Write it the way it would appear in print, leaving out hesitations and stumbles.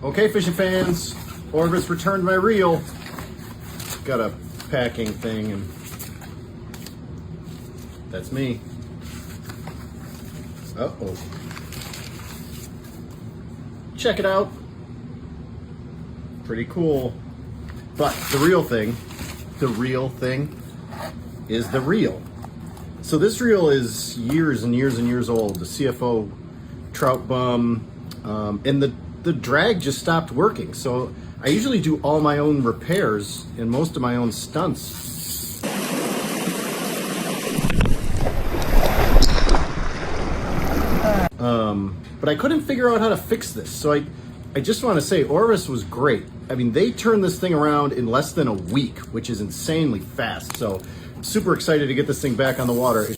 Okay, fishing fans, Orvis returned my reel. Got a packing thing, and that's me. Uh-oh. Check it out. Pretty cool. But the real thing is the reel. So this reel is years and years and years old. The CFO trout bum, and the drag just stopped working. So I usually do all my own repairs and most of my own stunts. But I couldn't figure out how to fix this. So I just want to say Orvis was great. I mean, they turned this thing around in less than a week, which is insanely fast. So super excited to get this thing back on the water.